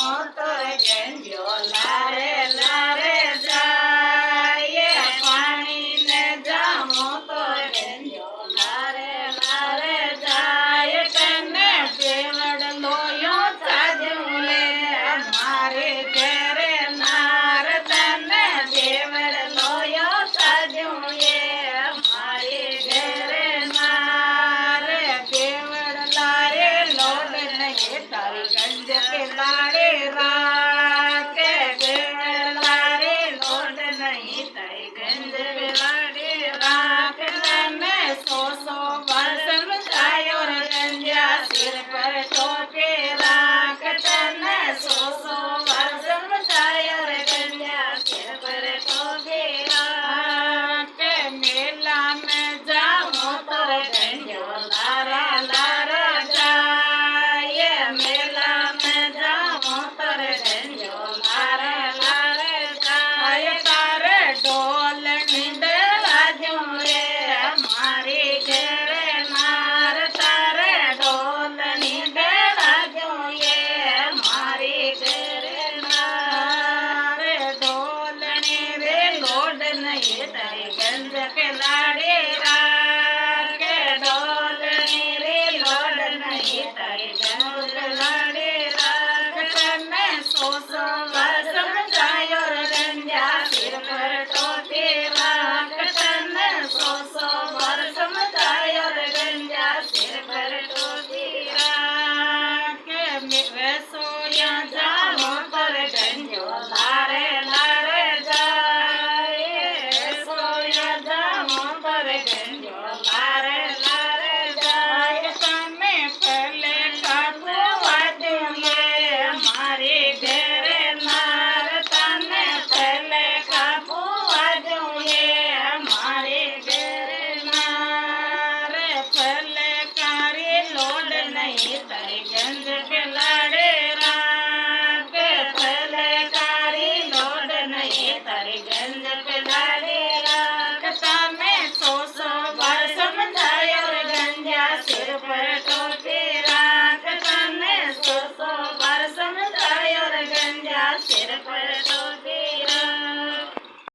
મોતર ગંજો લારે લારે જાય પાણીને જામો તો ગંજો લારે લારે જાય તને દેવડ લોયો સાજું લે મારે ઘરે નાર તને દેવડ લોયો સાજું લે મારે ઘરે નાર દેવડ લારે લોડ નહીં તારી ગંજ કે લારે રાકે દેવડ લારે લોડ નહીં તારી ગંજ કે લારે રાક તને સો વર્ષ જાયો રે ગંજા સિર પર ટોપે રાખ તને સો વર્ષ જાયો રે ગંજા સિર પર ટોપે રાખ મેલા में जाओ तो गंजो लारा लारा जाए मेला में जाओ तो गंजो लारा लारा जाए तारे ढोल निंदे राजू रे हमारे घर नार तारे ढोल निंदे राजू ये हमारे घर नार ढोल रे लोड नहीं तारे गंज के लाड़े राग ढोल रे लोड नहीं तारे गंज के लाड़े राग तने सो वर्ष जायो रे गंजा सिर पर टोपी राग तने सो वर्ष जायो रे गंजा सिर पर टोपी राग सोया जाओ पर गंजो लारे लारे जाए सोया जाओ पर गंजो लारे लारे जाए तने पहले काबू वादूंगे हमारे घर नार तने पहले काबू वादूंगे हमारे घर नार पहले कारी लोड नहीं तारी गंज के लाड़े राग पहले कारी लोड नहीं तारी गंज के लाड़े राग तने सो वर्ष जायो रे गंजा सिर पर टोपी